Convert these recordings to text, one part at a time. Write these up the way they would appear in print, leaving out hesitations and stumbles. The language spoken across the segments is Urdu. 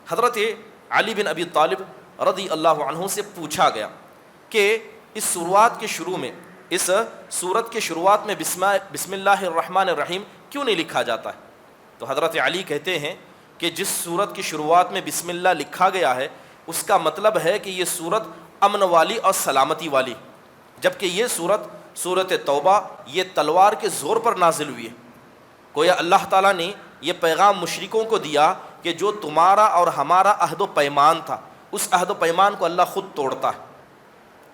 حضرت علی بن ابی طالب رضی اللہ عنہ سے پوچھا گیا کہ اس شروعات کے شروع میں، اس سورت کے شروعات میں بسم اللہ الرحمن الرحیم کیوں نہیں لکھا جاتا ہے؟ تو حضرت علی کہتے ہیں کہ جس سورت کی شروعات میں بسم اللہ لکھا گیا ہے اس کا مطلب ہے کہ یہ سورت امن والی اور سلامتی والی، جبکہ یہ سورت توبہ یہ تلوار کے زور پر نازل ہوئی ہے۔ گویا اللہ تعالیٰ نے یہ پیغام مشرکوں کو دیا کہ جو تمہارا اور ہمارا عہد و پیمان تھا اس عہد و پیمان کو اللہ خود توڑتا ہے۔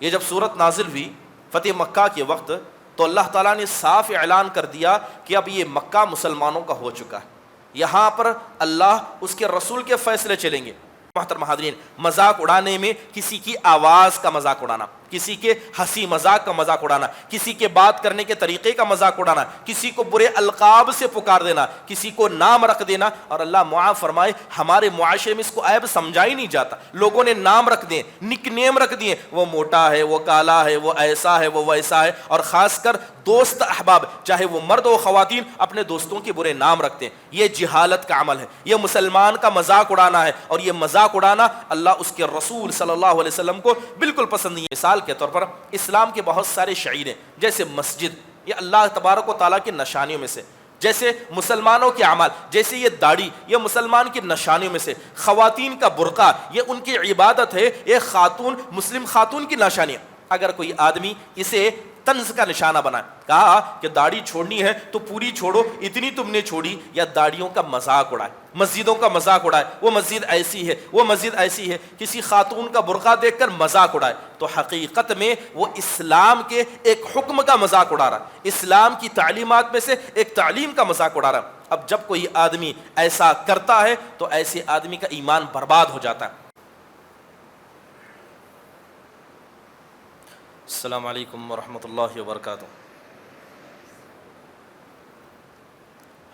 یہ جب سورت نازل ہوئی فتح مکہ کے وقت تو اللہ تعالیٰ نے صاف اعلان کر دیا کہ اب یہ مکہ مسلمانوں کا ہو چکا ہے، یہاں پر اللہ اس کے رسول کے فیصلے چلیں گے۔ محترم حاضرین، مذاق اڑانے میں کسی کی آواز کا مذاق اڑانا، کسی کے ہنسی مذاق کا مذاق اڑانا، کسی کے بات کرنے کے طریقے کا مذاق اڑانا، کسی کو برے القاب سے پکار دینا، کسی کو نام رکھ دینا، اور اللہ معاف فرمائے ہمارے معاشرے میں اس کو عیب سمجھا ہی نہیں جاتا۔ لوگوں نے نام رکھ دیے، نک نیم رکھ دیے، وہ موٹا ہے، وہ کالا ہے، وہ ایسا ہے، وہ ویسا ہے، اور خاص کر دوست احباب چاہے وہ مرد و خواتین اپنے دوستوں کے برے نام رکھتے ہیں۔ یہ جہالت کا عمل ہے، یہ مسلمان کا مذاق اڑانا ہے، اور یہ مذاق اڑانا اللہ اس کے رسول صلی اللہ علیہ وسلم کو بالکل پسند نہیں ہے۔ مثال کے طور پر اسلام کے بہت سارے شعائر ہیں، جیسے مسجد، یہ اللہ تبارک و تعالیٰ کی نشانیوں میں سے، جیسے مسلمانوں کے اعمال، جیسے یہ داڑھی، یہ مسلمان کی نشانیوں میں سے، خواتین کا برقع یہ ان کی عبادت ہے، یہ خاتون مسلم خاتون کی نشانی ہے۔ اگر کوئی آدمی اسے طنز کا نشانہ بنائے، کہا کہ داڑھی چھوڑنی ہے تو پوری چھوڑو، اتنی تم نے چھوڑی، یا داڑھیوں کا مذاق اڑائے، مسجدوں کا مذاق اڑائے، وہ مسجد ایسی ہے، وہ مسجد ایسی ہے، کسی خاتون کا برقع دیکھ کر مذاق اڑائے، تو حقیقت میں وہ اسلام کے ایک حکم کا مذاق اڑا رہا ہے، اسلام کی تعلیمات میں سے ایک تعلیم کا مذاق اڑا رہا ہے۔ اب جب کوئی آدمی ایسا کرتا ہے تو ایسے آدمی کا ایمان برباد ہو جاتا ہے۔ السلام علیکم ورحمۃ اللہ وبرکاتہ۔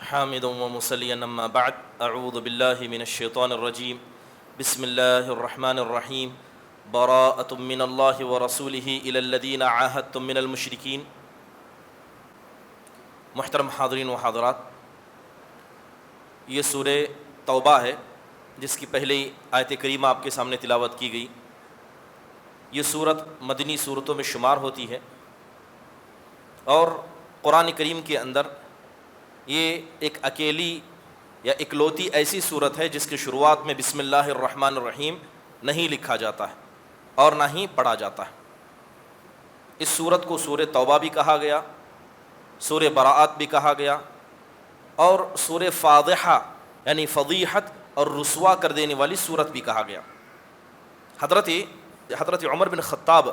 حامد و مصلیا اما بعد، اعوذ باللہ من الشیطان الرجیم، بسم اللہ الرحمن الرحیم، براءۃ من اللہ ورسولہ الی الذین عاہدتم من المشرکین۔ محترم حاضرین و حاضرات، یہ سورہ توبہ ہے جس کی پہلی آیت کریمہ آپ کے سامنے تلاوت کی گئی۔ یہ سورت مدنی سورتوں میں شمار ہوتی ہے، اور قرآن کریم کے اندر یہ ایک اکیلی یا اکلوتی ایسی سورت ہے جس کی شروعات میں بسم اللہ الرحمن الرحیم نہیں لکھا جاتا ہے اور نہ ہی پڑھا جاتا ہے۔ اس سورت کو سورہ توبہ بھی کہا گیا، سورہ براءت بھی کہا گیا، اور سورہ فاضحہ یعنی فضیحت اور رسوا کر دینے والی سورت بھی کہا گیا۔ حضرت عمر بن خطاب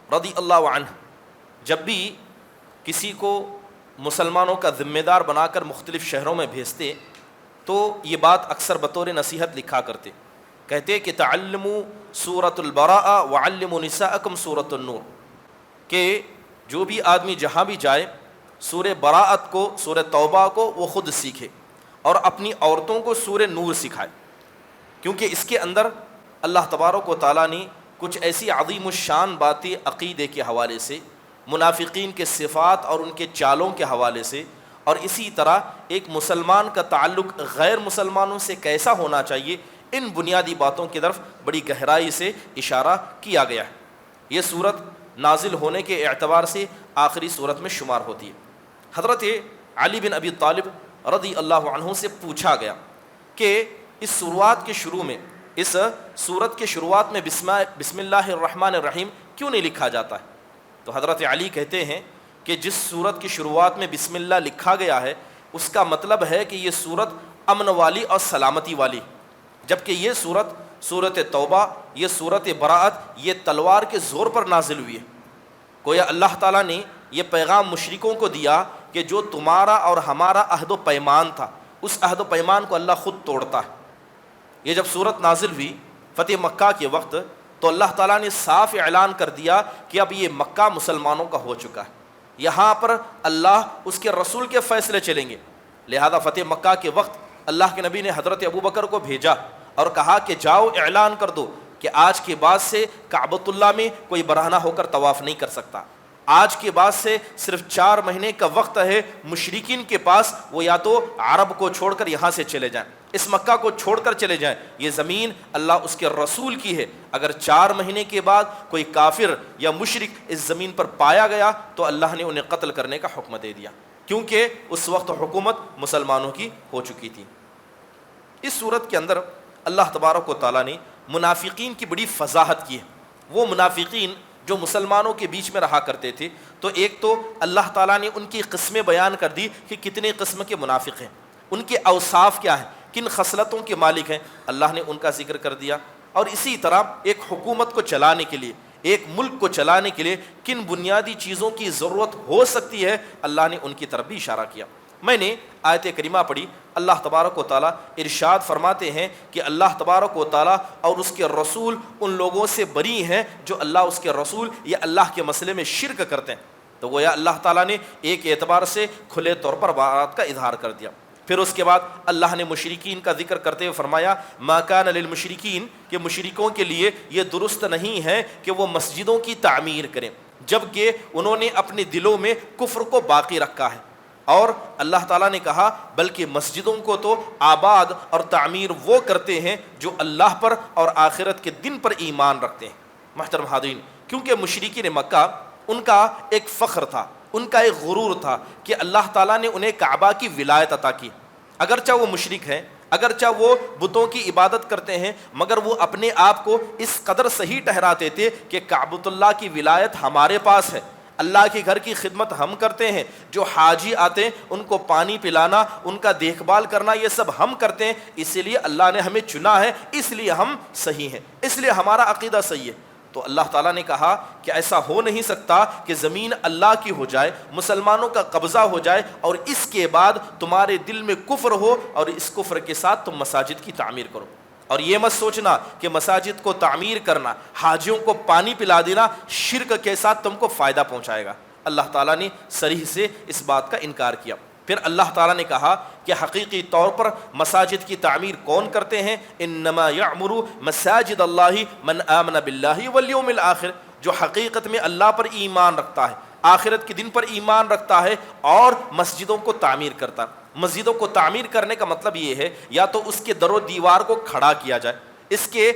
رضی اللہ عنہ جب بھی کسی کو مسلمانوں کا ذمہ دار بنا کر مختلف شہروں میں بھیجتے تو یہ بات اکثر بطور نصیحت لکھا کرتے، کہتے کہ تعلموا سورۃ البراء وعلموا نساءکم سورۃ النور، کہ جو بھی آدمی جہاں بھی جائے سورہ براءت کو، سورہ توبہ کو وہ خود سیکھے اور اپنی عورتوں کو سورہ نور سکھائے، کیونکہ اس کے اندر اللہ تبارک و تعالیٰ نے کچھ ایسی عظیم الشان باتیں عقیدے کے حوالے سے، منافقین کے صفات اور ان کے چالوں کے حوالے سے، اور اسی طرح ایک مسلمان کا تعلق غیر مسلمانوں سے کیسا ہونا چاہیے، ان بنیادی باتوں کی طرف بڑی گہرائی سے اشارہ کیا گیا ہے۔ یہ سورت نازل ہونے کے اعتبار سے آخری سورت میں شمار ہوتی ہے۔ حضرت علی بن ابی طالب رضی اللہ عنہ سے پوچھا گیا کہ اس شروعات کے شروع میں، اس سورت کے شروعات میں بسم اللہ الرحمن الرحیم کیوں نہیں لکھا جاتا ہے؟ تو حضرت علی کہتے ہیں کہ جس سورت کی شروعات میں بسم اللہ لکھا گیا ہے اس کا مطلب ہے کہ یہ سورت امن والی اور سلامتی والی، جبکہ یہ سورت توبہ یہ سورت براءت یہ تلوار کے زور پر نازل ہوئی ہے۔ گویا اللہ تعالیٰ نے یہ پیغام مشرکوں کو دیا کہ جو تمہارا اور ہمارا عہد و پیمان تھا اس عہد و پیمان کو اللہ خود توڑتا ہے۔ یہ جب سورت نازل ہوئی فتح مکہ کے وقت تو اللہ تعالیٰ نے صاف اعلان کر دیا کہ اب یہ مکہ مسلمانوں کا ہو چکا ہے، یہاں پر اللہ اس کے رسول کے فیصلے چلیں گے۔ لہذا فتح مکہ کے وقت اللہ کے نبی نے حضرت ابوبکر کو بھیجا اور کہا کہ جاؤ اعلان کر دو کہ آج کے بعد سے کعبۃ اللہ میں کوئی برہنہ ہو کر طواف نہیں کر سکتا، آج کے بعد سے صرف 4 مہینے کا وقت ہے مشرکین کے پاس، وہ یا تو عرب کو چھوڑ کر یہاں سے چلے جائیں، اس مکہ کو چھوڑ کر چلے جائیں، یہ زمین اللہ اس کے رسول کی ہے۔ اگر 4 مہینے کے بعد کوئی کافر یا مشرک اس زمین پر پایا گیا تو اللہ نے انہیں قتل کرنے کا حکم دے دیا، کیونکہ اس وقت حکومت مسلمانوں کی ہو چکی تھی۔ اس صورت کے اندر اللہ تبارک و تعالیٰ نے منافقین کی بڑی فضاحت کی ہے۔ وہ منافقین جو مسلمانوں کے بیچ میں رہا کرتے تھے، تو ایک تو اللہ تعالیٰ نے ان کی قسمیں بیان کر دی کہ کتنے قسم کے منافق ہیں، ان کے اوصاف کیا ہیں، کن خصلتوں کے مالک ہیں، اللہ نے ان کا ذکر کر دیا۔ اور اسی طرح ایک حکومت کو چلانے کے لیے، ایک ملک کو چلانے کے لیے کن بنیادی چیزوں کی ضرورت ہو سکتی ہے، اللہ نے ان کی طرف بھی اشارہ کیا۔ میں نے آیت کریمہ پڑھی، اللہ تبارک و تعالیٰ ارشاد فرماتے ہیں کہ اللہ تبارک و تعالیٰ اور اس کے رسول ان لوگوں سے بری ہیں جو اللہ اس کے رسول یا اللہ کے مسئلے میں شرک کرتے ہیں۔ تو گویا اللہ تعالیٰ نے ایک اعتبار سے کھلے طور پر بات کا اظہار کر دیا۔ پھر اس کے بعد اللہ نے مشرکین کا ذکر کرتے ہوئے فرمایا ما کان للمشرکین، کہ مشرکوں کے لیے یہ درست نہیں ہے کہ وہ مسجدوں کی تعمیر کریں جبکہ انہوں نے اپنے دلوں میں کفر کو باقی رکھا ہے۔ اور اللہ تعالیٰ نے کہا بلکہ مسجدوں کو تو آباد اور تعمیر وہ کرتے ہیں جو اللہ پر اور آخرت کے دن پر ایمان رکھتے ہیں۔ محترم حاضرین، کیونکہ مشرکین مکہ ان کا ایک فخر تھا، ان کا ایک غرور تھا کہ اللہ تعالیٰ نے انہیں کعبہ کی ولایت عطا کی۔ اگرچہ وہ مشرک ہیں، اگرچہ وہ بتوں کی عبادت کرتے ہیں، مگر وہ اپنے آپ کو اس قدر صحیح ٹھہراتے تھے کہ کعبۃ اللہ کی ولایت ہمارے پاس ہے، اللہ کے گھر کی خدمت ہم کرتے ہیں، جو حاجی آتے ہیں ان کو پانی پلانا، ان کا دیکھ بھال کرنا، یہ سب ہم کرتے ہیں، اسی لیے اللہ نے ہمیں چنا ہے، اس لیے ہم صحیح ہیں، اس لیے ہمارا عقیدہ صحیح ہے۔ تو اللہ تعالیٰ نے کہا کہ ایسا ہو نہیں سکتا کہ زمین اللہ کی ہو جائے، مسلمانوں کا قبضہ ہو جائے اور اس کے بعد تمہارے دل میں کفر ہو اور اس کفر کے ساتھ تم مساجد کی تعمیر کرو۔ اور یہ مت سوچنا کہ مساجد کو تعمیر کرنا، حاجیوں کو پانی پلا دینا شرک کے ساتھ تم کو فائدہ پہنچائے گا۔ اللہ تعالیٰ نے صریح سے اس بات کا انکار کیا۔ پھر اللہ تعالیٰ نے کہا کہ حقیقی طور پر مساجد کی تعمیر کون کرتے ہیں؟ انما یعمر مساجد اللہ من آمن باللہ والیوم الآخر، جو حقیقت میں اللہ پر ایمان رکھتا ہے، آخرت کے دن پر ایمان رکھتا ہے اور مسجدوں کو تعمیر کرتا ہے۔ مسجدوں کو تعمیر کرنے کا مطلب یہ ہے یا تو اس کے در و دیوار کو کھڑا کیا جائے، اس کے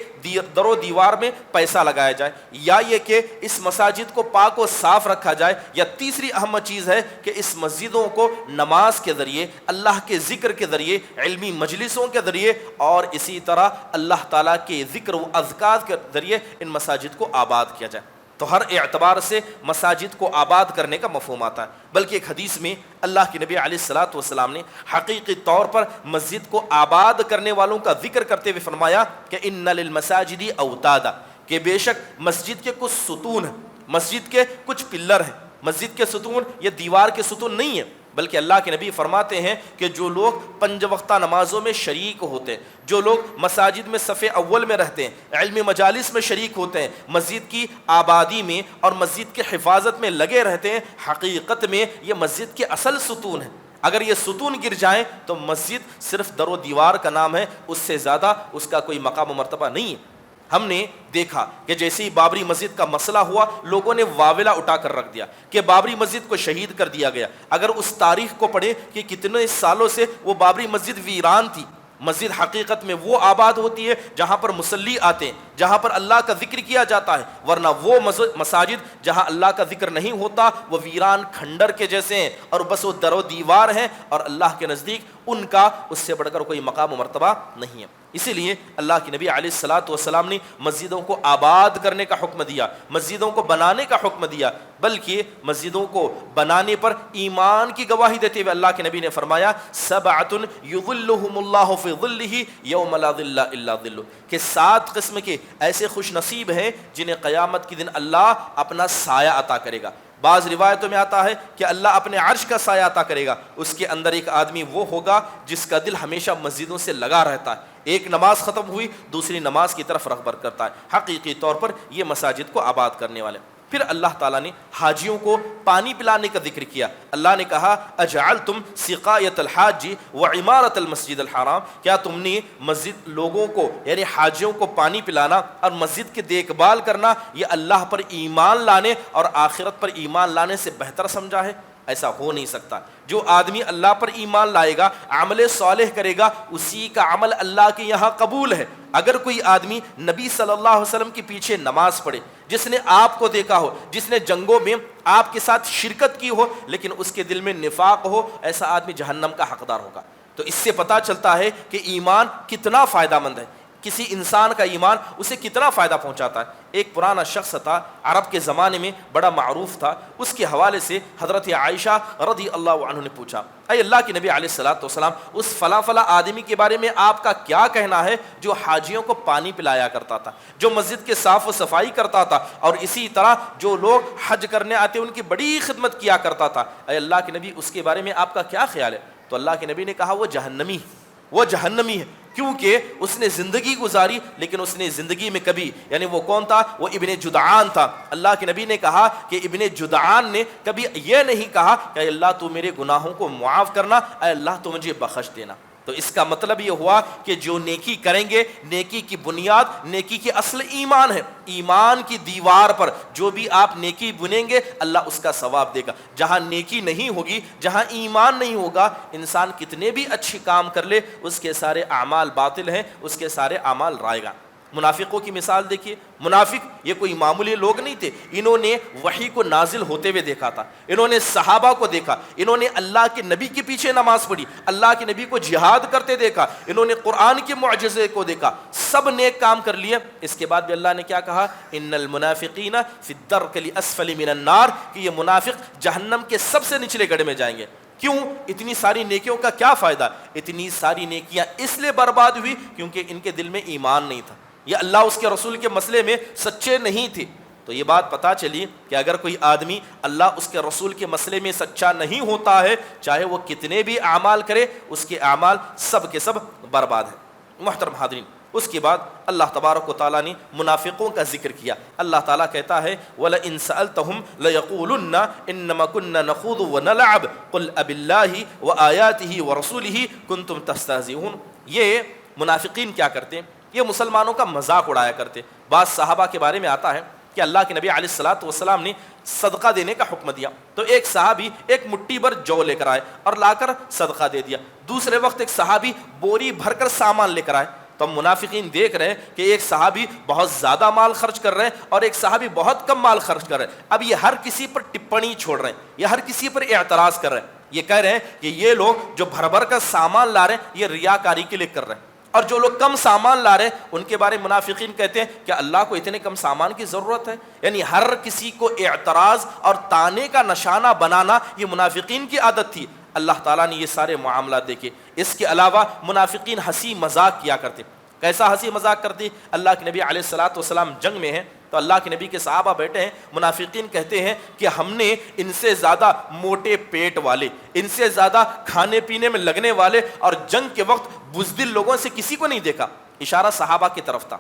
در و دیوار میں پیسہ لگایا جائے، یا یہ کہ اس مساجد کو پاک و صاف رکھا جائے، یا تیسری اہم چیز ہے کہ اس مسجدوں کو نماز کے ذریعے، اللہ کے ذکر کے ذریعے، علمی مجلسوں کے ذریعے اور اسی طرح اللہ تعالیٰ کے ذکر و اذکار کے ذریعے ان مساجد کو آباد کیا جائے۔ تو ہر اعتبار سے مساجد کو آباد کرنے کا مفہوم آتا ہے۔ بلکہ ایک حدیث میں اللہ کے نبی علیہ الصلاۃ والسلام نے حقیقی طور پر مسجد کو آباد کرنے والوں کا ذکر کرتے ہوئے فرمایا کہ ان للمساجد اوتادا، کہ بے شک مسجد کے کچھ ستون ہیں، مسجد کے کچھ پلر ہیں۔ مسجد کے ستون یہ دیوار کے ستون نہیں ہیں، بلکہ اللہ کے نبی فرماتے ہیں کہ جو لوگ 5 وقتہ نمازوں میں شریک ہوتے ہیں، جو لوگ مساجد میں صف اول میں رہتے ہیں، علمی مجالس میں شریک ہوتے ہیں، مسجد کی آبادی میں اور مسجد کی حفاظت میں لگے رہتے ہیں، حقیقت میں یہ مسجد کے اصل ستون ہیں۔ اگر یہ ستون گر جائیں تو مسجد صرف در و دیوار کا نام ہے، اس سے زیادہ اس کا کوئی مقام و مرتبہ نہیں ہے۔ ہم نے دیکھا کہ جیسے ہی بابری مسجد کا مسئلہ ہوا، لوگوں نے واویلا اٹھا کر رکھ دیا کہ بابری مسجد کو شہید کر دیا گیا۔ اگر اس تاریخ کو پڑھیں کہ کتنے سالوں سے وہ بابری مسجد ویران تھی، مسجد حقیقت میں وہ آباد ہوتی ہے جہاں پر مصلی آتے ہیں، جہاں پر اللہ کا ذکر کیا جاتا ہے، ورنہ وہ مساجد جہاں اللہ کا ذکر نہیں ہوتا وہ ویران کھنڈر کے جیسے ہیں اور بس وہ در و دیوار ہیں، اور اللہ کے نزدیک ان کا اس سے بڑھ کر کوئی مقام و مرتبہ نہیں ہے۔ اسی لیے اللہ کے نبی علیہ الصلاۃ والسلام نے مسجدوں کو آباد کرنے کا حکم دیا، مسجدوں کو بنانے کا حکم دیا، بلکہ مسجدوں کو بنانے پر ایمان کی گواہی دیتے ہوئے اللہ کے نبی نے فرمایا سبعۃ یظلھم اللہ فی ظلہ یوم لا ظل الا ظلہ، کہ 7 قسم کے ایسے خوش نصیب ہیں جنہیں قیامت کے دن اللہ اپنا سایہ عطا کرے گا۔ بعض روایتوں میں آتا ہے کہ اللہ اپنے عرش کا سایہ عطا کرے گا، اس کے اندر ایک آدمی وہ ہوگا جس کا دل ہمیشہ مسجدوں سے لگا رہتا ہے، ایک نماز ختم ہوئی دوسری نماز کی طرف رغبت کرتا ہے۔ حقیقی طور پر یہ مساجد کو آباد کرنے والے۔ پھر اللہ تعالیٰ نے حاجیوں کو پانی پلانے کا ذکر کیا. اللہ نے کہا اجعلتم سقایۃ الحاج وعمارۃ المسجد الحرام، کیا تم نے مسجد لوگوں کو یعنی حاجیوں کو پانی پلانا اور مسجد کی دیکھ بھال کرنا یہ اللہ پر ایمان لانے اور آخرت پر ایمان لانے سے بہتر سمجھا ہے؟ ایسا ہو نہیں سکتا. جو آدمی اللہ پر ایمان لائے گا، عمل صالح کرے گا، اسی کا عمل اللہ کے یہاں قبول ہے. اگر کوئی آدمی نبی صلی اللہ علیہ وسلم کے پیچھے نماز پڑھے، جس نے آپ کو دیکھا ہو، جس نے جنگوں میں آپ کے ساتھ شرکت کی ہو، لیکن اس کے دل میں نفاق ہو، ایسا آدمی جہنم کا حقدار ہوگا. تو اس سے پتہ چلتا ہے کہ ایمان کتنا فائدہ مند ہے، کسی انسان کا ایمان اسے کتنا فائدہ پہنچاتا ہے. ایک پرانا شخص تھا، عرب کے زمانے میں بڑا معروف تھا. اس کے حوالے سے حضرت عائشہ رضی اللہ عنہ نے پوچھا، اے اللہ کے نبی علیہ الصلوۃ والسلام، اس فلاں فلاں آدمی کے بارے میں آپ کا کیا کہنا ہے جو حاجیوں کو پانی پلایا کرتا تھا، جو مسجد کے صاف و صفائی کرتا تھا، اور اسی طرح جو لوگ حج کرنے آتے ان کی بڑی خدمت کیا کرتا تھا، اے اللہ کے نبی اس کے بارے میں آپ کا کیا خیال ہے؟ تو اللہ کے نبی نے کہا وہ جہنمی ہے. کیونکہ اس نے زندگی گزاری لیکن اس نے زندگی میں کبھی، یعنی وہ کون تھا؟ وہ ابن جدعان تھا. اللہ کے نبی نے کہا کہ ابن جدعان نے کبھی یہ نہیں کہا کہ اے اللہ تو میرے گناہوں کو معاف کرنا، اے اللہ تو مجھے بخش دینا. تو اس کا مطلب یہ ہوا کہ جو نیکی کریں گے، نیکی کی بنیاد، نیکی کی اصل ایمان ہے. ایمان کی دیوار پر جو بھی آپ نیکی بنیں گے اللہ اس کا ثواب دے گا. جہاں نیکی نہیں ہوگی، جہاں ایمان نہیں ہوگا، انسان کتنے بھی اچھے کام کر لے اس کے سارے اعمال باطل ہیں، اس کے سارے اعمال رائے گا. منافقوں کی مثال دیکھیے. منافق یہ کوئی معمولی لوگ نہیں تھے. انہوں نے وحی کو نازل ہوتے ہوئے دیکھا تھا، انہوں نے صحابہ کو دیکھا، انہوں نے اللہ کے نبی کے پیچھے نماز پڑھی، اللہ کے نبی کو جہاد کرتے دیکھا، انہوں نے قرآن کے معجزے کو دیکھا، سب نیک کام کر لیے. اس کے بعد بھی اللہ نے کیا کہا؟ ان المنافقین فی الدرک الاسفل من النار، کہ یہ منافق جہنم کے سب سے نچلے گڑھے میں جائیں گے. کیوں؟ اتنی ساری نیکیوں کا کیا فائدہ؟ اتنی ساری نیکیاں اس لیے برباد ہوئی کیونکہ ان کے دل میں ایمان نہیں تھا، یہ اللہ اس کے رسول کے مسئلے میں سچے نہیں تھے. تو یہ بات پتہ چلی کہ اگر کوئی آدمی اللہ اس کے رسول کے مسئلے میں سچا نہیں ہوتا ہے، چاہے وہ کتنے بھی اعمال کرے، اس کے اعمال سب کے سب برباد ہیں. محترم حاضرین، اس کے بعد اللہ تبارک و تعالیٰ نے منافقوں کا ذکر کیا. اللہ تعالیٰ کہتا ہے وَلَئِن سَأَلْتَهُمْ لَيَقُولُنَّ إِنَّمَا كُنَّا نَخُوضُ وَنَلْعَبُ قُلْ أَبِاللَّهِ وَآيَاتِهِ وَرَسُولِهِ كُنْتُمْ تَسْتَهْزِئُونَ. یہ منافقین کیا کرتے ہیں؟ یہ مسلمانوں کا مذاق اڑایا کرتے. بعض صحابہ کے بارے میں آتا ہے کہ اللہ کے نبی علیہ الصلوۃ والسلام نے صدقہ دینے کا حکم دیا، تو ایک صحابی ایک مٹھی بھر جو لے کر آئے اور لا کر صدقہ دے دیا. دوسرے وقت ایک صحابی بوری بھر کر سامان لے کر آئے. تو ہم منافقین دیکھ رہے ہیں کہ ایک صحابی بہت زیادہ مال خرچ کر رہے ہیں اور ایک صحابی بہت کم مال خرچ کر رہے ہیں. اب یہ ہر کسی پر ٹپڑی چھوڑ رہے ہیں، یہ ہر کسی پر اعتراض کر رہے ہیں. یہ کہہ رہے ہیں کہ یہ لوگ جو بھر بھر کر سامان لا رہے ہیں یہ ریاکاری کے لیے کر رہے ہیں، اور جو لوگ کم سامان لا رہے ہیں ان کے بارے میں منافقین کہتے ہیں کہ اللہ کو اتنے کم سامان کی ضرورت ہے. یعنی ہر کسی کو اعتراض اور طانے کا نشانہ بنانا یہ منافقین کی عادت تھی. اللہ تعالیٰ نے یہ سارے معاملات دیکھے. اس کے علاوہ منافقین ہنسی مذاق کیا کرتے. کیسا ہنسی مذاق کرتے؟ اللہ کے نبی علیہ الصلوۃ والسلام جنگ میں ہیں تو اللہ کے نبی کے صحابہ بیٹھے ہیں. منافقین کہتے ہیں کہ ہم نے ان سے زیادہ موٹے پیٹ والے، ان سے زیادہ کھانے پینے میں لگنے والے اور جنگ کے وقت بزدل لوگوں سے کسی کو نہیں دیکھا. اشارہ صحابہ کی طرف تھا.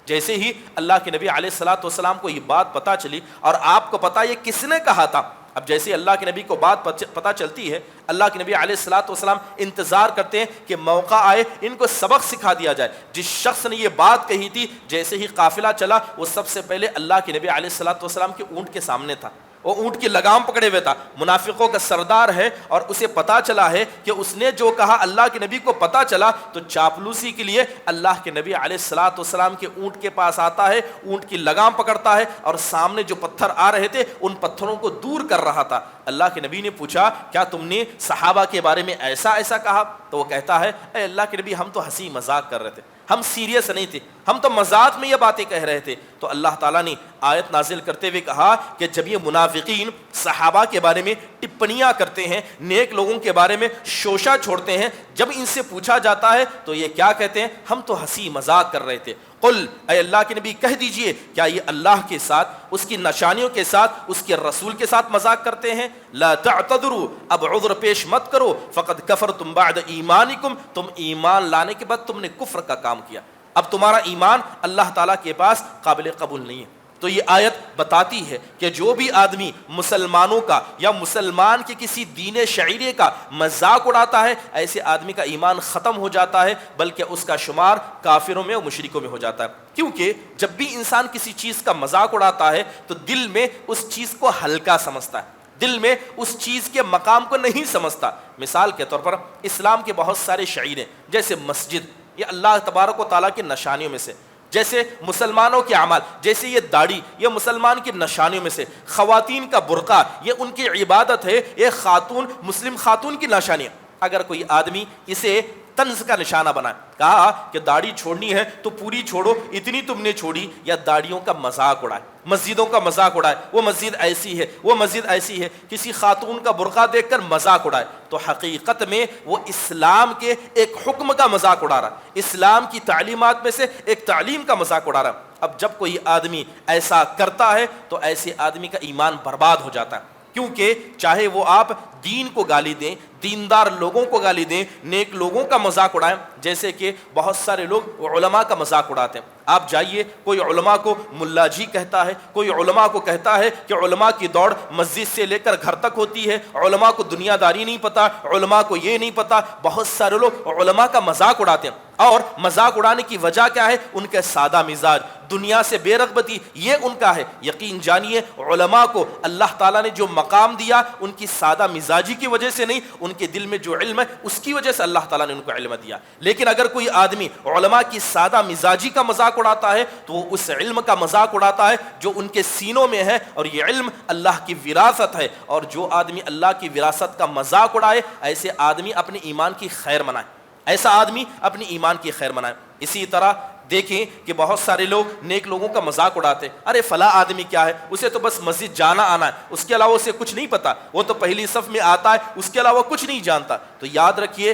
جیسے ہی اللہ کے نبی علیہ الصلوۃ والسلام کو یہ بات پتہ چلی، اور آپ کو پتہ یہ کس نے کہا تھا. اب جیسے اللہ کے نبی کو بات پتہ چلتی ہے، اللہ کے نبی علیہ الصلوۃ والسلام انتظار کرتے ہیں کہ موقع آئے ان کو سبق سکھا دیا جائے. جس شخص نے یہ بات کہی تھی، جیسے ہی قافلہ چلا وہ سب سے پہلے اللہ کے نبی علیہ الصلوۃ والسلام کے اونٹ کے سامنے تھا. وہ اونٹ کی لگام پکڑے ہوئے تھا. منافقوں کا سردار ہے اور اسے پتا چلا ہے کہ اس نے جو کہا اللہ کے نبی کو پتا چلا، تو چاپلوسی کے لیے اللہ کے نبی علیہ الصلوۃ والسلام کے اونٹ کے پاس آتا ہے، اونٹ کی لگام پکڑتا ہے اور سامنے جو پتھر آ رہے تھے ان پتھروں کو دور کر رہا تھا. اللہ کے نبی نے پوچھا کیا تم نے صحابہ کے بارے میں ایسا کہا؟ تو وہ کہتا ہے اے اللہ کے نبی ہم تو ہنسی مذاق کر رہے تھے، ہم سیریس نہیں تھے، ہم تو مذاق میں یہ باتیں کہہ رہے تھے. تو اللہ تعالیٰ نے آیت نازل کرتے ہوئے کہا کہ جب یہ منافقین صحابہ کے بارے میں ٹپڑیاں کرتے ہیں، نیک لوگوں کے بارے میں شوشہ چھوڑتے ہیں، جب ان سے پوچھا جاتا ہے تو یہ کیا کہتے ہیں؟ ہم تو ہنسی مذاق کر رہے تھے. قل اے اللہ کے نبی کہہ دیجئے کیا یہ اللہ کے ساتھ، اس کی نشانیوں کے ساتھ، اس کے رسول کے ساتھ مذاق کرتے ہیں؟ لا تعتذروا، اب عذر پیش مت کرو، فقد کفرتم بعد ایمانکم، تم ایمان لانے کے بعد تم نے کفر کا کام کیا، اب تمہارا ایمان اللہ تعالیٰ کے پاس قابل قبول نہیں ہے. تو یہ آیت بتاتی ہے کہ جو بھی آدمی مسلمانوں کا یا مسلمان کے کسی دین شعیرے کا مذاق اڑاتا ہے، ایسے آدمی کا ایمان ختم ہو جاتا ہے، بلکہ اس کا شمار کافروں میں اور مشرکوں میں ہو جاتا ہے. کیونکہ جب بھی انسان کسی چیز کا مذاق اڑاتا ہے تو دل میں اس چیز کو ہلکا سمجھتا ہے، دل میں اس چیز کے مقام کو نہیں سمجھتا. مثال کے طور پر اسلام کے بہت سارے شعائر ہیں، جیسے مسجد، یہ اللہ تبارک و تعالیٰ کی نشانیوں میں سے. جیسے مسلمانوں کے اعمال، جیسے یہ داڑھی، یہ مسلمان کی نشانیوں میں سے. خواتین کا برقع، یہ ان کی عبادت ہے، یہ خاتون، مسلم خاتون کی نشانی ہے. اگر کوئی آدمی اسے طنز کا نشانہ بنائے، کہا کہ داڑھی چھوڑنی ہے تو پوری چھوڑو، اتنی تم نے چھوڑی، یا داڑھیوں کا مذاق اڑائے، مسجدوں کا مذاق اڑائے، وہ مسجد ایسی ہے، وہ مسجد ایسی ہے، کسی خاتون کا برقع دیکھ کر مذاق اڑائے، تو حقیقت میں وہ اسلام کے ایک حکم کا مذاق اڑا رہا ہے، اسلام کی تعلیمات میں سے ایک تعلیم کا مذاق اڑا رہا ہے. اب جب کوئی آدمی ایسا کرتا ہے تو ایسے آدمی کا ایمان برباد ہو جاتا ہے. کیونکہ چاہے وہ آپ دین کو گالی دیں، دیندار لوگوں کو گالی دیں، نیک لوگوں کا مذاق اڑائیں، جیسے کہ بہت سارے لوگ علماء کا مذاق اڑاتے ہیں. آپ جائیے، کوئی علماء کو ملا جی کہتا ہے، کوئی علماء کو کہتا ہے کہ علماء کی دوڑ مسجد سے لے کر گھر تک ہوتی ہے، علماء کو دنیا داری نہیں پتا، علماء کو یہ نہیں پتا. بہت سارے لوگ علماء کا مذاق اڑاتے ہیں، اور مذاق اڑانے کی وجہ کیا ہے؟ ان کے سادہ مزاج، دنیا سے بے رغبتی، یہ ان کا ہے. یقین جانیے علماء کو اللہ تعالیٰ نے جو مقام دیا ان کی سادہ مزاجی کی وجہ سے نہیں، ان کے دل میں جو علم ہے اس کی وجہ سے اللہ تعالیٰ نے ان کو علم دیا. لیکن اگر کوئی آدمی علماء کی سادہ مزاجی کا مذاق اڑاتا ہے تو وہ اس علم کا مذاق اڑاتا ہے جو ان کے سینوں میں ہے، اور یہ علم اللہ کی وراثت ہے. اور جو آدمی اللہ کی وراثت کا مذاق اڑائے، ایسے آدمی اپنے ایمان کی خیر منائے، ایسا آدمی اپنی ایمان کی خیر منائے. اسی طرح دیکھیں کہ بہت سارے لوگ نیک لوگوں کا مذاق اڑاتے، ارے فلاں آدمی کیا ہے، اسے تو بس مسجد جانا آنا ہے، اس کے علاوہ اسے کچھ نہیں پتا، وہ تو پہلی صف میں آتا ہے، اس کے علاوہ کچھ نہیں جانتا. تو یاد رکھیے،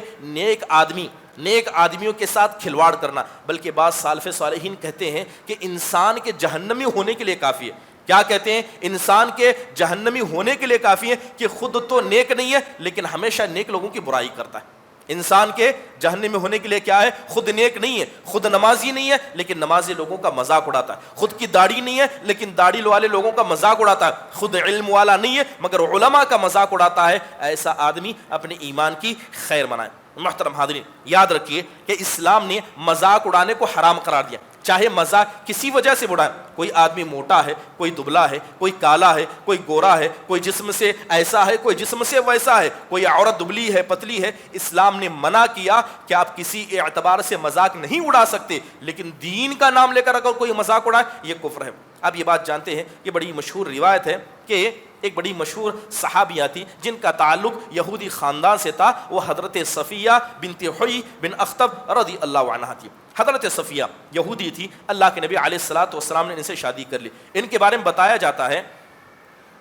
نیک آدمیوں کے ساتھ کھلواڑ کرنا، بلکہ بعض سالف صالحین کہتے ہیں کہ انسان کے جہنمی ہونے کے لیے کافی ہے. کیا کہتے ہیں؟ انسان کے جہنمی ہونے کے لیے کافی ہے کہ خود تو نیک نہیں ہے لیکن ہمیشہ نیک لوگوں کی برائی کرتا ہے. انسان کے جہنم میں ہونے کے لیے کیا ہے؟ خود نیک نہیں ہے، خود نمازی نہیں ہے لیکن نمازی لوگوں کا مذاق اڑاتا ہے، خود کی داڑھی نہیں ہے لیکن داڑھی والے لوگوں کا مذاق اڑاتا ہے، خود علم والا نہیں ہے مگر علماء کا مذاق اڑاتا ہے. ایسا آدمی اپنے ایمان کی خیر منائے. محترم حاضرین، یاد رکھیے کہ اسلام نے مذاق اڑانے کو حرام قرار دیا، چاہے مذاق کسی وجہ سے اڑائے. کوئی آدمی موٹا ہے، کوئی دبلا ہے، کوئی کالا ہے، کوئی گورا ہے، کوئی جسم سے ایسا ہے، کوئی جسم سے ویسا ہے، کوئی عورت دبلی ہے، پتلی ہے. اسلام نے منع کیا کہ آپ کسی اعتبار سے مذاق نہیں اڑا سکتے، لیکن دین کا نام لے کر اگر کوئی مذاق اڑائے یہ کفر ہے. آپ یہ بات جانتے ہیں، یہ بڑی مشہور روایت ہے کہ ایک بڑی مشہور صحابیہ تھی جن کا تعلق یہودی خاندان سے تھا، وہ حضرت صفیہ بنت حوی بن اخطب رضی اللہ عنہا تھی. حضرت صفیہ یہودی تھی، اللہ کے نبی علیہ الصلوۃ والسلام نے ان سے شادی کر لی. ان کے بارے میں بتایا جاتا ہے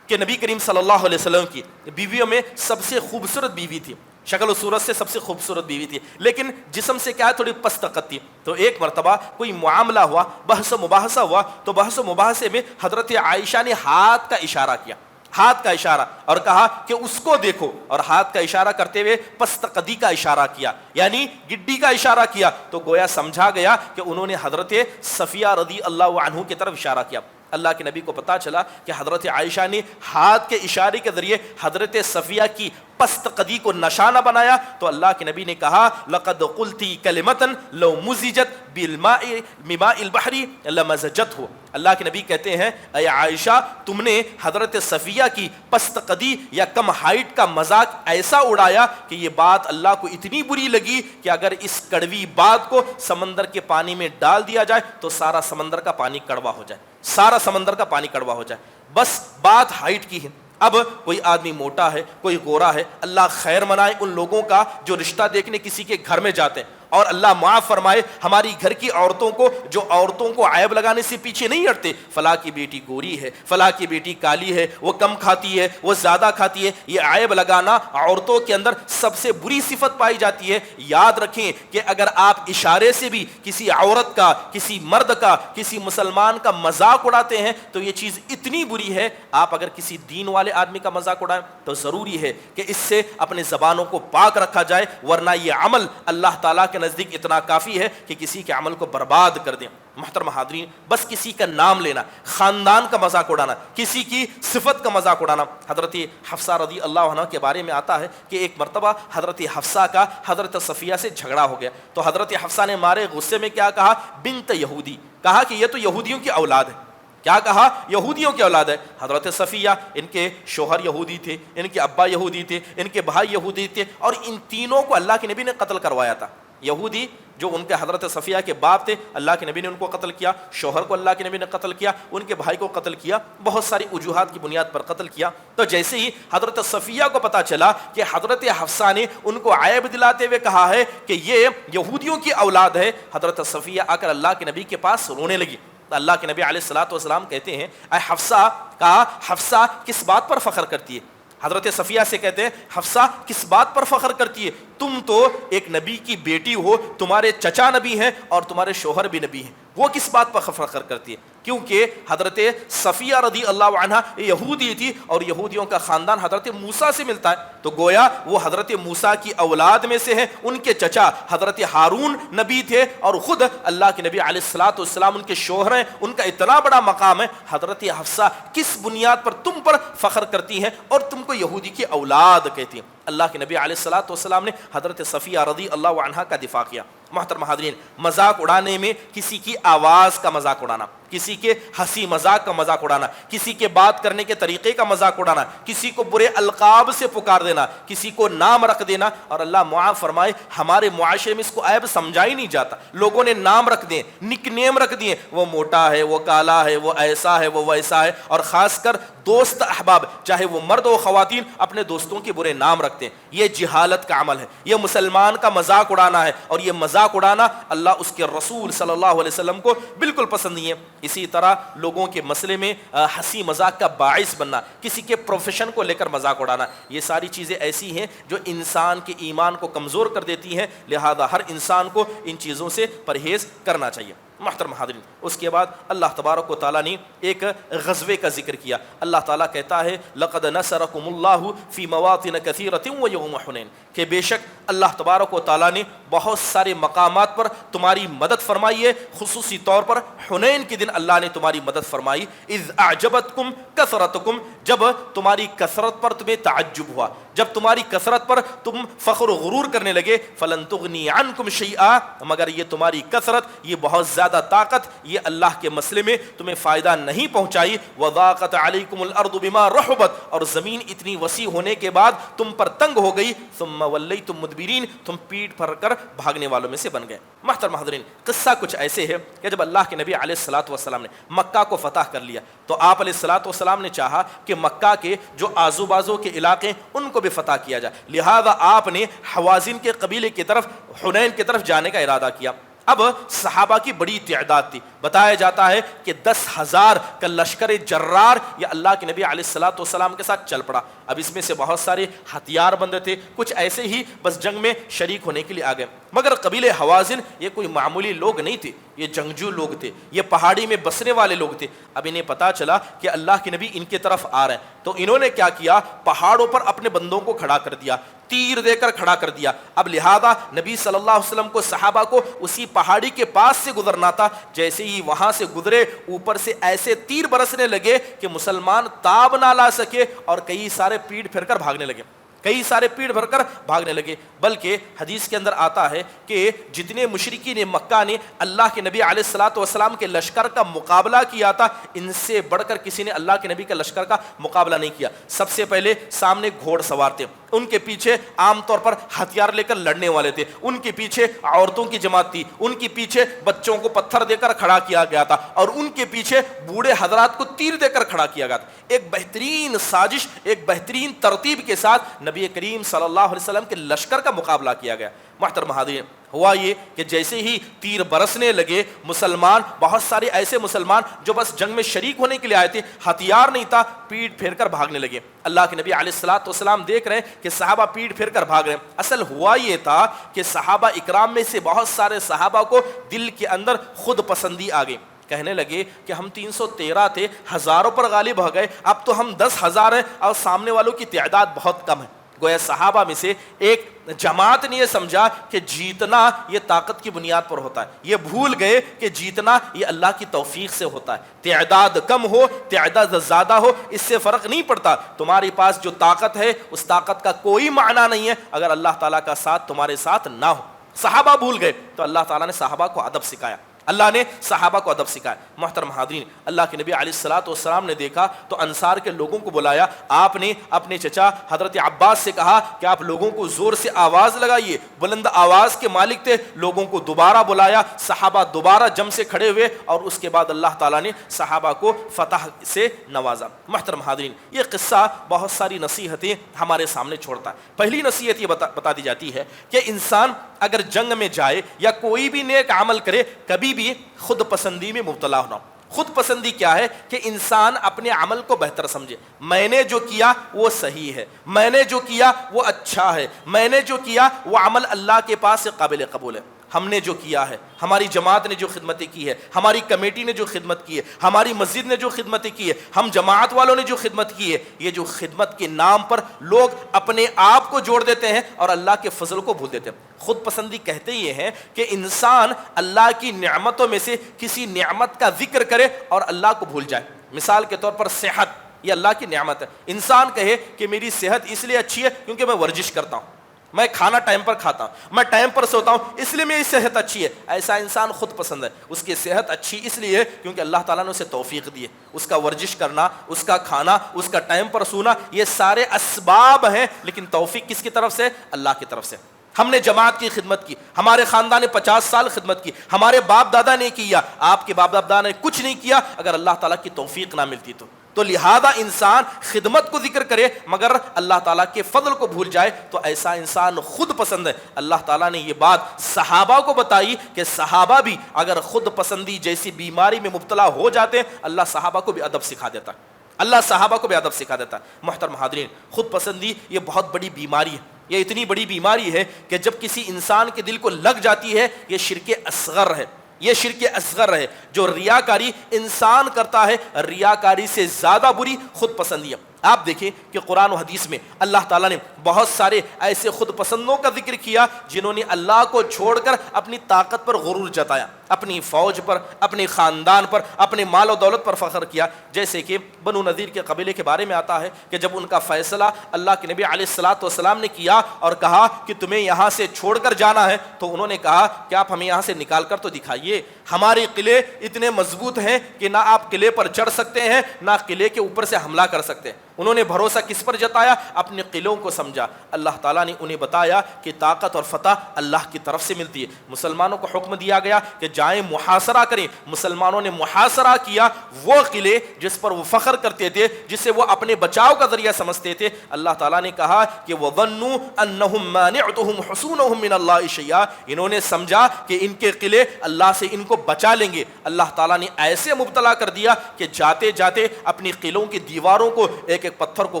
کہ نبی کریم صلی اللہ علیہ وسلم کی بیویوں میں سب سے خوبصورت بیوی تھی، شکل و صورت سے سب سے خوبصورت بیوی تھی، لیکن جسم سے کیا ہے؟ تھوڑی پست قد تھی. تو ایک مرتبہ کوئی معاملہ ہوا، بحث و مباحثہ ہوا، تو بحث و مباحثے میں حضرت عائشہ نے ہاتھ کا اشارہ کیا، ہاتھ کا اشارہ، اور کہا کہ اس کو دیکھو، اور ہاتھ کا اشارہ کرتے ہوئے پست قدی کا اشارہ کیا، یعنی گڈی کا اشارہ کیا. تو گویا سمجھا گیا کہ انہوں نے حضرت صفیہ رضی اللہ عنہ کی طرف اشارہ کیا. اللہ کے نبی کو پتا چلا کہ حضرت عائشہ نے ہاتھ کے اشارے کے ذریعے حضرت صفیہ کی پست قدی کو نشانہ بنایا. تو اللہ کے نبی نے کہا لقد قلتی کلمۃ لو مزجت بماء البحر لمزجته. اللہ کے نبی کہتے ہیں اے عائشہ، تم نے حضرت صفیہ کی پست قدی یا کم ہائٹ کا مذاق ایسا اڑایا کہ یہ بات اللہ کو اتنی بری لگی کہ اگر اس کڑوی بات کو سمندر کے پانی میں ڈال دیا جائے تو سارا سمندر کا پانی کڑوا ہو جائے، سارا سمندر کا پانی کڑوا ہو جائے. بس بات ہائٹ کی ہے. اب کوئی آدمی موٹا ہے، کوئی گورا ہے، اللہ خیر منائے ان لوگوں کا جو رشتہ دیکھنے کسی کے گھر میں جاتے ہیں، اور اللہ معاف فرمائے ہماری گھر کی عورتوں کو جو عورتوں کو عیب لگانے سے پیچھے نہیں ہٹتے. فلاں کی بیٹی گوری ہے، فلاں کی بیٹی کالی ہے، وہ کم کھاتی ہے، وہ زیادہ کھاتی ہے. یہ عیب لگانا عورتوں کے اندر سب سے بری صفت پائی جاتی ہے. یاد رکھیں کہ اگر آپ اشارے سے بھی کسی عورت کا، کسی مرد کا، کسی مسلمان کا مذاق اڑاتے ہیں تو یہ چیز اتنی بری ہے. آپ اگر کسی دین والے آدمی کا مذاق اڑائیں تو ضروری ہے کہ اس سے اپنے زبانوں کو پاک رکھا جائے، ورنہ یہ عمل اللہ تعالیٰ کے نزدیک اتنا کافی ہے کہ کسی کے عمل کو برباد کر دیں. محترم حاضرین، بس کسی کا نام لینا، خاندان کا مذاق اڑانا، کسی کی صفت کا مذاق اڑانا. حضرت حفصہ رضی اللہ عنہ کے بارے میں آتا ہے کہ ایک مرتبہ حضرت حفصہ کا حضرت صفیہ سے جھگڑا ہو گیا تو حضرت حفصہ نے مارے غصے میں کیا کہا؟ بنت یہودی، کہا کہ یہ تو یہودیوں کی اولاد ہے. کیا کہا؟ یہودیوں کی اولاد ہے. حضرت صفیہ، ان کے شوہر یہودی تھے، ان کے ابا یہودی تھے، ان کے بھائی یہودی تھے، اور ان تینوں کو اللہ کے نبی نے قتل کروایا تھا. یہودی جو ان کے حضرت صفیہ کے باپ تھے، اللہ کے نبی نے ان کو قتل کیا. شوہر کو اللہ کے نبی نے قتل کیا، ان کے بھائی کو قتل کیا، بہت ساری وجوہات کی بنیاد پر قتل کیا. تو جیسے ہی حضرت صفیہ کو پتا چلا کہ حضرت حفصہ نے ان کو عیب دلاتے ہوئے کہا ہے کہ یہ یہودیوں کی اولاد ہے، حضرت صفیہ آ کر اللہ کے نبی کے پاس رونے لگی. تو اللہ کے نبی علیہ الصلوۃ والسلام کہتے ہیں اے حفصہ، کہا حفصہ کس بات پر فخر کرتی ہے؟ حضرت صفیہ سے کہتے ہیں حفصہ کس بات پر فخر کرتی ہے؟ تم تو ایک نبی کی بیٹی ہو، تمہارے چچا نبی ہیں اور تمہارے شوہر بھی نبی ہیں، وہ کس بات پر فخر کرتی ہے؟ کیونکہ حضرت صفیہ رضی اللہ عنہ یہودی تھی اور یہودیوں کا خاندان حضرت موسیٰ سے ملتا ہے، تو گویا وہ حضرت موسیٰ کی اولاد میں سے ہیں. ان کے چچا حضرت ہارون نبی تھے اور خود اللہ کے نبی علیہ الصلوۃ والسلام ان کے شوہر ہیں، ان کا اتنا بڑا مقام ہے. حضرت حفصہ کس بنیاد پر تم پر فخر کرتی ہیں اور تم کو یہودی کی اولاد کہتی ہیں؟ اللہ کے نبی علیہ الصلوۃ والسلام نے حضرت صفیہ رضی اللہ عنہ کا دفاع کیا. محترم حاضرین، مذاق اڑانے میں کسی کی آواز کا مذاق اڑانا، کسی کے ہنسی مذاق کا مذاق اڑانا، کسی کے بات کرنے کے طریقے کا مذاق اڑانا، کسی کو برے القاب سے پکار دینا، کسی کو نام رکھ دینا، اور اللہ معاف فرمائے ہمارے معاشرے میں اس کو عیب سمجھا ہی نہیں جاتا. لوگوں نے نام رکھ دیے، نک نیم رکھ دیے، وہ موٹا ہے، وہ کالا ہے، وہ ایسا ہے، وہ ویسا ہے، اور خاص کر دوست احباب چاہے وہ مرد و خواتین اپنے دوستوں کے برے نام رکھتے ہیں. یہ جہالت کا عمل ہے، یہ مسلمان کا مذاق اڑانا ہے، اور یہ مذاق اڑانا اللہ اس کے رسول صلی اللہ علیہ وسلم کو بالکل پسند نہیں ہے. اسی طرح لوگوں کے مسئلے میں ہنسی مذاق کا باعث بننا، کسی کے پروفیشن کو لے کر مذاق اڑانا، یہ ساری چیزیں ایسی ہیں جو انسان کے ایمان کو کمزور کر دیتی ہیں. لہذا ہر انسان کو ان چیزوں سے پرہیز کرنا چاہیے. محترم حاضرین، اس کے بعد اللہ تبارک و تعالیٰ نے ایک غزوے کا ذکر کیا. اللہ تعالیٰ کہتا ہے لقد نصرکم اللہ فی مواطن کثیرۃ ویوم حنین، کہ بے شک اللہ تبارک و تعالیٰ نے بہت سارے مقامات پر تمہاری مدد فرمائی ہے، خصوصی طور پر حنین کے دن اللہ نے تمہاری مدد فرمائی. اذ اعجبتکم کثرتکم، جب تمہاری کثرت پر تمہیں تعجب ہوا، جب تمہاری کثرت پر تم فخر و غرور کرنے لگے. فلن تغنی عنکم شیئا، مگر یہ تمہاری کثرت، یہ بہت زیادہ طاقت، یہ اللہ کے مسئلے میں تمہیں فائدہ نہیں پہنچائی. وضاقت علیکم الارض بما رحبت، اور زمین اتنی وسیع ہونے کے بعد تم پر تنگ ہو گئی. ثم ولیتم مدبرین، تم پیٹ پھر کر بھاگنے والوں میں سے بن گئے. محترم حضرین، قصہ کچھ ایسے ہے کہ جب اللہ کے نبی علیہ الصلوۃ والسلام نے مکہ کو فتح کر لیا تو آپ علیہ الصلوۃ والسلام نے چاہا کہ مکہ کے جو آزو بازو کے علاقے ان کو بھی فتح کیا جائے. لہذا آپ نے حوازن کے قبیلے کی طرف، حنین کی طرف جانے کا ارادہ کیا. اب صحابہ کی بڑی تعداد تھی، بتایا جاتا ہے کہ 10,000 کا لشکر جرار یہ اللہ کے نبی علیہ الصلوۃ والسلام کے ساتھ چل پڑا. اب اس میں سے بہت سارے ہتھیار بند تھے، کچھ ایسے ہی بس جنگ میں شریک ہونے کے لیے آ گئے. مگر قبیلے حوازن یہ کوئی معمولی لوگ نہیں تھے، یہ جنگجو لوگ تھے، یہ پہاڑی میں بسنے والے لوگ تھے. اب انہیں پتا چلا کہ اللہ کے نبی ان کی طرف آ رہے ہیں، تو انہوں نے کیا کیا، پہاڑوں پر اپنے بندوں کو کھڑا کر دیا، تیر دے کر کھڑا کر دیا. اب لہذا نبی صلی اللہ علیہ وسلم کو، صحابہ کو اسی پہاڑی کے پاس سے گزرنا تھا. جیسے ہی وہاں سے گزرے، اوپر سے ایسے تیر برسنے لگے کہ مسلمان تاب نہ لا سکے اور کئی سارے پیٹ پھر کر بھاگنے لگے، کئی سارے پیٹ بھر کر بھاگنے لگے. بلکہ حدیث کے اندر آتا ہے کہ جتنے مشرکین مکہ نے اللہ کے نبی علیہ الصلوۃ والسلام کے لشکر کا مقابلہ کیا تھا، ان سے بڑھ کر کسی نے اللہ کے نبی کے لشکر کا مقابلہ نہیں کیا. سب سے پہلے سامنے گھوڑ سوار تھے، ان کے پیچھے عام طور پر ہتھیار لے کر لڑنے والے تھے، ان کے پیچھے عورتوں کی جماعت تھی، ان کے پیچھے بچوں کو پتھر دے کر کھڑا کیا گیا تھا، اور ان کے پیچھے بوڑھے حضرات کو تیر دے کر کھڑا کیا گیا تھا. ایک بہترین سازش، ایک بہترین ترتیب کے ساتھ نبی کریم صلی اللہ علیہ وسلم کے لشکر کا مقابلہ کیا گیا. محترم حاضرین، ہوا یہ کہ جیسے ہی تیر برسنے لگے، مسلمان، بہت سارے ایسے مسلمان جو بس جنگ میں شریک ہونے کے لیے آئے تھے، ہتھیار نہیں تھا، پیٹ پھیر کر بھاگنے لگے. اللہ کے نبی علیہ الصلوۃ والسلام دیکھ رہے ہیں کہ صحابہ پیٹ پھیر کر بھاگ رہے ہیں. اصل ہوا یہ تھا کہ صحابہ اکرام میں سے بہت سارے صحابہ کو دل کے اندر خود پسندی آ گئی. کہنے لگے کہ ہم 313 تھے، ہزاروں پر غالب ہو گئے، اب تو ہم 10,000 ہیں اور سامنے والوں کی تعداد بہت کم ہے. گویا صحابہ میں سے ایک جماعت نے یہ سمجھا کہ جیتنا یہ طاقت کی بنیاد پر ہوتا ہے، یہ بھول گئے کہ جیتنا یہ اللہ کی توفیق سے ہوتا ہے۔ تعداد کم ہو تعداد زیادہ ہو اس سے فرق نہیں پڑتا، تمہارے پاس جو طاقت ہے اس طاقت کا کوئی معنی نہیں ہے اگر اللہ تعالیٰ کا ساتھ تمہارے ساتھ نہ ہو۔ صحابہ بھول گئے تو اللہ تعالیٰ نے صحابہ کو ادب سکھایا، اللہ نے صحابہ کو ادب سکھایا۔ محترم حاضرین، اللہ کے نبی علیہ الصلوۃ والسلام نے دیکھا تو انصار کے لوگوں کو بلایا، آپ نے اپنے چچا حضرت عباس سے کہا کہ آپ لوگوں کو زور سے آواز لگائیے، بلند آواز کے مالک تھے، لوگوں کو دوبارہ بلایا، صحابہ دوبارہ جم سے کھڑے ہوئے اور اس کے بعد اللہ تعالیٰ نے صحابہ کو فتح سے نوازا۔ محترم حاضرین، یہ قصہ بہت ساری نصیحتیں ہمارے سامنے چھوڑتا ہے۔ پہلی نصیحت یہ بتا دی جاتی ہے کہ انسان اگر جنگ میں جائے یا کوئی بھی نیک عمل کرے کبھی بھی خود پسندی میں مبتلا ہونا۔ خود پسندی کیا ہے؟ کہ انسان اپنے عمل کو بہتر سمجھے، میں نے جو کیا وہ صحیح ہے، میں نے جو کیا وہ اچھا ہے، میں نے جو کیا وہ عمل اللہ کے پاس سے قابل قبول ہے۔ ہم نے جو کیا ہے، ہماری جماعت نے جو خدمتیں کی ہے، ہماری کمیٹی نے جو خدمت کی ہے، ہماری مسجد نے جو خدمتیں کی ہے، ہم جماعت والوں نے جو خدمت کی ہے، یہ جو خدمت کے نام پر لوگ اپنے آپ کو جوڑ دیتے ہیں اور اللہ کے فضل کو بھول دیتے ہیں۔ خود پسندی کہتے یہ ہیں کہ انسان اللہ کی نعمتوں میں سے کسی نعمت کا ذکر کرے اور اللہ کو بھول جائے۔ مثال کے طور پر صحت، یہ اللہ کی نعمت ہے، انسان کہے کہ میری صحت اس لیے اچھی ہے کیونکہ میں ورزش کرتا ہوں، میں کھانا ٹائم پر کھاتا ہوں، میں ٹائم پر سوتا ہوں، اس لیے میری صحت اچھی ہے۔ ایسا انسان خود پسند ہے، اس کی صحت اچھی اس لیے ہے کیونکہ اللہ تعالیٰ نے اسے توفیق دی ہے۔ اس کا ورزش کرنا، اس کا کھانا، اس کا ٹائم پر سونا، یہ سارے اسباب ہیں، لیکن توفیق کس کی طرف سے؟ اللہ کی طرف سے۔ ہم نے جماعت کی خدمت کی، ہمارے خاندان نے 50 سال خدمت کی، ہمارے باپ دادا نے کیا، آپ کے باپ دادا نے کچھ نہیں کیا اگر اللہ تعالیٰ کی توفیق نہ ملتی تو لہذا انسان خدمت کو ذکر کرے مگر اللہ تعالیٰ کے فضل کو بھول جائے تو ایسا انسان خود پسند ہے۔ اللہ تعالیٰ نے یہ بات صحابہ کو بتائی کہ صحابہ بھی اگر خود پسندی جیسی بیماری میں مبتلا ہو جاتے ہیں اللہ صحابہ کو بھی ادب سکھا دیتا ہے، اللہ صحابہ کو بھی ادب سکھا دیتا ہے۔ محترم حاضرین، خود پسندی یہ بہت بڑی بیماری ہے، یہ اتنی بڑی بیماری ہے کہ جب کسی انسان کے دل کو لگ جاتی ہے یہ شرک اصغر ہے، یہ شرک اصغر ہے۔ جو ریاکاری انسان کرتا ہے ریاکاری سے زیادہ بری خود پسندی ہے۔ آپ دیکھیں کہ قرآن و حدیث میں اللہ تعالیٰ نے بہت سارے ایسے خود پسندوں کا ذکر کیا جنہوں نے اللہ کو چھوڑ کر اپنی طاقت پر غرور جتایا، اپنی فوج پر، اپنے خاندان پر، اپنے مال و دولت پر فخر کیا۔ جیسے کہ بنو نذیر کے قبیلے کے بارے میں آتا ہے کہ جب ان کا فیصلہ اللہ کے نبی علیہ الصلوۃ والسلام نے کیا اور کہا کہ تمہیں یہاں سے چھوڑ کر جانا ہے تو انہوں نے کہا کہ آپ ہمیں یہاں سے نکال کر تو دکھائیے، ہمارے قلعے اتنے مضبوط ہیں کہ نہ آپ قلعے پر چڑھ سکتے ہیں نہ قلعے کے اوپر سے حملہ کر سکتے ہیں۔ انہوں نے بھروسہ کس پر جتایا؟ اپنے قلعوں کو سمجھا۔ اللہ تعالیٰ نے انہیں بتایا کہ طاقت اور فتح اللہ کی طرف سے ملتی ہے۔ مسلمانوں کو حکم دیا گیا کہ جائیں محاصرہ کریں۔ مسلمانوں نے محاصرہ کیا وہ قلعے جس پر وہ فخر کرتے تھے، جسے وہ اپنے بچاؤ کا ذریعہ سمجھتے تھے۔ اللہ تعالیٰ نے کہا کہ وَظَنُّوا أَنَّهُمْ مَانِعُتُهُمْ حُصُونُهُم مِّنَ اللَّهِ شَيْئًا، انہوں نے سمجھا کہ ان کے قلعے اللہ سے ان کو بچا لیں گے۔ اللہ تعالیٰ نے ایسے مبتلا کر دیا کہ جاتے جاتے اپنی قلعوں کی دیواروں کو ایک ایک پتھر کو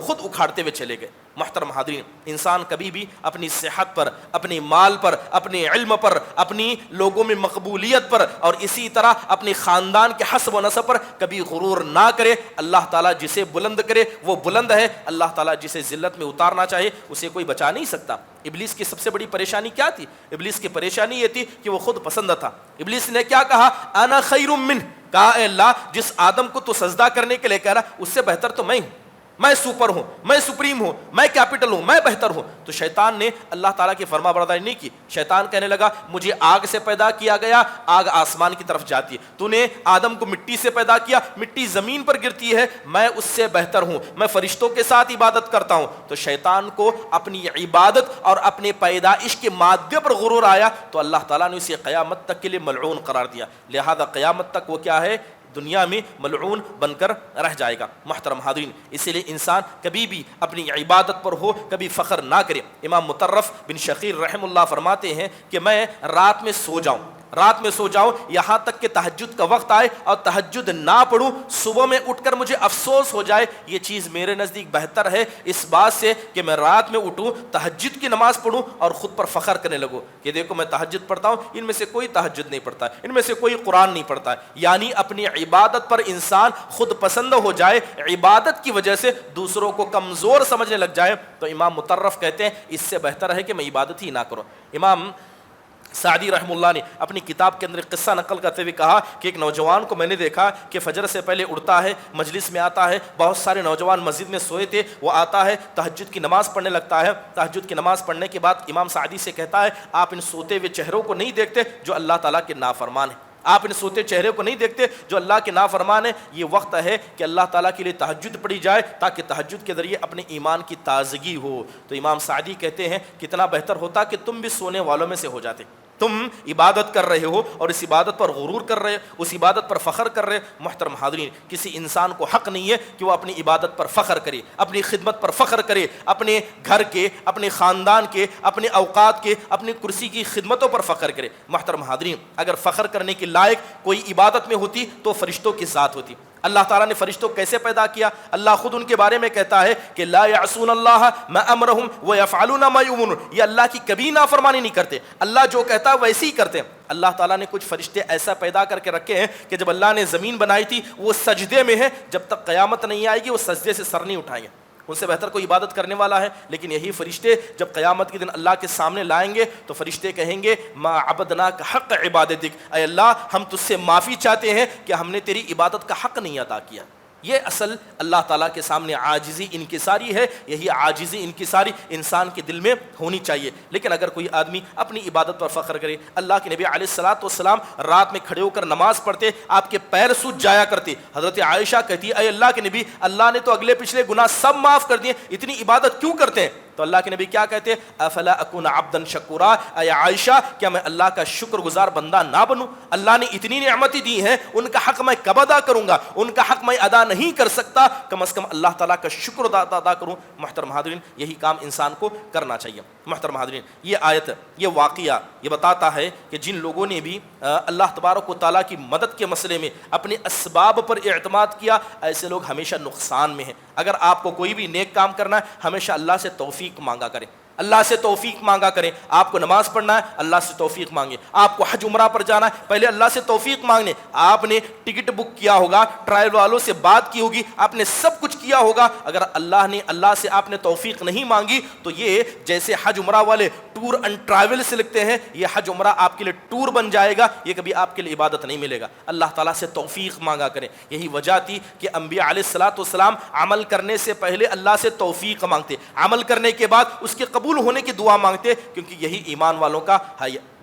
خود اکھاڑتے ہوئے چلے گئے۔ محترم حاضرین، انسان کبھی بھی اپنی صحت پر، اپنے مال پر، اپنے علم پر، اپنی لوگوں میں مقبولیت پر اور اسی طرح اپنے خاندان کے حسب و نسب پر کبھی غرور نہ کرے۔ اللہ تعالیٰ جسے بلند کرے وہ بلند ہے، اللہ تعالیٰ جسے ذلت میں اتارنا چاہے اسے کوئی بچا نہیں سکتا۔ ابلیس کی سب سے بڑی پریشانی کیا تھی؟ ابلیس کی پریشانی یہ تھی کہ وہ خود پسند تھا۔ ابلیس نے کیا کہا؟ انا خیر منہ، کہا اے اللہ جس آدم کو تو سجدہ کرنے کے لیے کہہ رہا اس سے بہتر تو میں ہوں، میں سپر ہوں، میں سپریم ہوں، میں کیپٹل ہوں، میں بہتر ہوں۔ تو شیطان نے اللہ تعالیٰ کی فرما برداری نہیں کی۔ شیطان کہنے لگا مجھے آگ سے پیدا کیا گیا، آگ آسمان کی طرف جاتی ہے، تو نے آدم کو مٹی سے پیدا کیا، مٹی زمین پر گرتی ہے، میں اس سے بہتر ہوں، میں فرشتوں کے ساتھ عبادت کرتا ہوں۔ تو شیطان کو اپنی عبادت اور اپنے پیدائش کے مادے پر غرور آیا تو اللہ تعالیٰ نے اسے قیامت تک کے لیے ملعون قرار دیا، لہذا قیامت تک وہ کیا ہے؟ دنیا میں ملعون بن کر رہ جائے گا۔ محترم حاضرین، اسی لیے انسان کبھی بھی اپنی عبادت پر ہو کبھی فخر نہ کرے۔ امام مطرف بن شقیر رحم اللہ فرماتے ہیں کہ میں رات میں سو جاؤں، رات میں سو جاؤں یہاں تک کہ تہجد کا وقت آئے اور تہجد نہ پڑھوں, صبح میں اٹھ کر مجھے افسوس ہو جائے, یہ چیز میرے نزدیک بہتر ہے اس بات سے کہ میں رات میں اٹھوں, تہجد کی نماز پڑھوں اور خود پر فخر کرنے لگوں کہ دیکھو میں تہجد پڑھتا ہوں, ان میں سے کوئی تہجد نہیں پڑھتا ہے, ان میں سے کوئی قرآن نہیں پڑھتا ہے. یعنی اپنی عبادت پر انسان خود پسند ہو جائے, عبادت کی وجہ سے دوسروں کو کمزور سمجھنے لگ جائے, تو امام مطرف کہتے ہیں اس سے بہتر ہے کہ میں عبادت ہی نہ کروں. امام سعدی رحمہ اللہ نے اپنی کتاب کے اندر ایک قصہ نقل کرتے ہوئے کہا کہ ایک نوجوان کو میں نے دیکھا کہ فجر سے پہلے اٹھتا ہے, مجلس میں آتا ہے, بہت سارے نوجوان مسجد میں سوئے تھے, وہ آتا ہے تہجد کی نماز پڑھنے لگتا ہے. تہجد کی نماز پڑھنے کے بعد امام سعدی سے کہتا ہے آپ ان سوتے ہوئے چہروں کو نہیں دیکھتے جو اللہ تعالیٰ کے نافرمان ہیں, آپ ان سوتے چہرے کو نہیں دیکھتے جو اللہ کے نافرمان ہیں. یہ وقت ہے کہ اللہ تعالیٰ کے لیے تہجد پڑھی جائے تاکہ تہجد کے ذریعے اپنے ایمان کی تازگی ہو. تو امام سعدی کہتے ہیں کتنا بہتر ہوتا کہ تم بھی سونے والوں میں سے ہو جاتے. تم عبادت کر رہے ہو اور اس عبادت پر غرور کر رہے, اس عبادت پر فخر کر رہے. محترم حاضرین, کسی انسان کو حق نہیں ہے کہ وہ اپنی عبادت پر فخر کرے, اپنی خدمت پر فخر کرے, اپنے گھر کے, اپنے خاندان کے, اپنے اوقات کے, اپنی کرسی کی خدمتوں پر فخر کرے. محترم حاضرین, اگر فخر کرنے کے لائق کوئی عبادت میں ہوتی تو فرشتوں کی ذات ہوتی. اللہ تعالیٰ نے فرشتوں کو کیسے پیدا کیا؟ اللہ خود ان کے بارے میں کہتا ہے کہ لا یعصون اللہ ما امرہم ویفعلون ما یؤمرون, یہ اللہ کی کبھی نافرمانی نہیں کرتے, اللہ جو کہتا ہے ویسے ہی کرتے ہیں. اللہ تعالیٰ نے کچھ فرشتے ایسا پیدا کر کے رکھے ہیں کہ جب اللہ نے زمین بنائی تھی وہ سجدے میں ہے, جب تک قیامت نہیں آئے گی وہ سجدے سے سر نہیں اٹھائیں گے. ان سے بہتر کوئی عبادت کرنے والا ہے. لیکن یہی فرشتے جب قیامت کے دن اللہ کے سامنے لائیں گے تو فرشتے کہیں گے ما عبدناک حق عبادتک, اے اللہ ہم تجھ سے معافی چاہتے ہیں کہ ہم نے تیری عبادت کا حق نہیں ادا کیا. یہ اصل اللہ تعالیٰ کے سامنے عاجزی انکساری ہے. یہی عاجزی انکساری انسان کے دل میں ہونی چاہیے. لیکن اگر کوئی آدمی اپنی عبادت پر فخر کرے, اللہ کے نبی علیہ الصلاۃ والسلام رات میں کھڑے ہو کر نماز پڑھتے, آپ کے پیر سوج جایا کرتے. حضرت عائشہ کہتی ہے اے اللہ کے نبی, اللہ نے تو اگلے پچھلے گناہ سب معاف کر دیے, اتنی عبادت کیوں کرتے ہیں؟ تو اللہ کے نبی کیا کہتے ہیں افلا اکون عبدا شکورا, اے عائشہ کیا میں اللہ کا شکر گزار بندہ نہ بنوں؟ اللہ نے اتنی نعمتیں دی ہیں, ان کا حق میں کب ادا کروں گا؟ ان کا حق میں ادا نہیں کر سکتا, کم از کم اللہ تعالیٰ کا شکر ادا کروں. محترم حاضرین, یہی کام انسان کو کرنا چاہیے. محترم حاضرین, یہ آیت, یہ واقعہ یہ بتاتا ہے کہ جن لوگوں نے بھی اللہ تبارک و تعالیٰ کی مدد کے مسئلے میں اپنے اسباب پر اعتماد کیا, ایسے لوگ ہمیشہ نقصان میں ہیں. اگر آپ کو کوئی بھی نیک کام کرنا ہے ہمیشہ اللہ سے توفیق مانگا کریں, اللہ سے توفیق مانگا کریں. آپ کو نماز پڑھنا ہے اللہ سے توفیق مانگیں, آپ کو حج عمرہ پر جانا ہے پہلے اللہ سے توفیق مانگنے. آپ نے ٹکٹ بک کیا ہوگا, ٹرائل والوں سے بات کی ہوگی, آپ نے سب کچھ کیا ہوگا, اگر اللہ سے آپ نے توفیق نہیں مانگی تو یہ جیسے حج عمرہ والے ٹور اینڈ ٹریول سے لکھتے ہیں, یہ حج عمرہ آپ کے لیے ٹور بن جائے گا, یہ کبھی آپ کے لیے عبادت نہیں ملے گا. اللہ تعالیٰ سے توفیق مانگا کریں. یہی وجہ تھی کہ انبیاء علیہ الصلاۃ والسلام عمل کرنے سے پہلے اللہ سے توفیق مانگتے, عمل کرنے کے بعد اس کے قبول ہونے کی دعا مانگتے, کیونکہ یہی ایمان والوں کا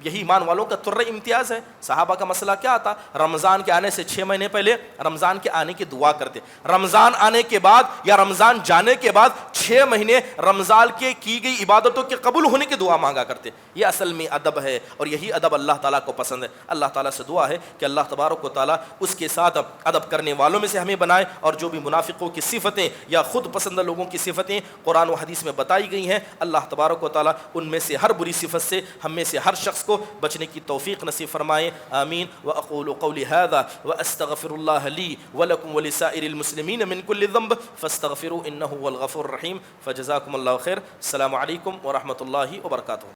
یہی ایمان والوں کا تر امتیاز ہے. صحابہ کا مسئلہ کیا تھا؟ رمضان کے آنے سے 6 مہینے پہلے رمضان کے آنے کی دعا کرتے, رمضان آنے کے بعد یا رمضان جانے کے بعد 6 مہینے رمضان کے کی گئی عبادتوں کے قبول ہونے کی دعا مانگا کرتے. یہ اصل میں ادب ہے اور یہی ادب اللہ تعالیٰ کو پسند ہے. اللہ تعالیٰ سے دعا ہے کہ اللہ تبارک و تعالیٰ اس کے ساتھ ادب کرنے والوں میں سے ہمیں بنائے, اور جو بھی منافقوں کی صفتیں یا خود پسند لوگوں کی صفتیں قرآن و حدیث میں بتائی گئی ہیں, اللہ تبارک و تعالیٰ ان میں سے ہر بری صفت سے ہم میں سے ہر شخص کو بچنے کی توفیق نصیب فرمائے. آمین. واقول قولی هذا واستغفر الله لي ولكم ولسائر المسلمين من كل ذنب فاستغفروا انه هو الغفور الرحيم. فجزاكم الله خير. السلام عليكم ورحمة الله وبركاته.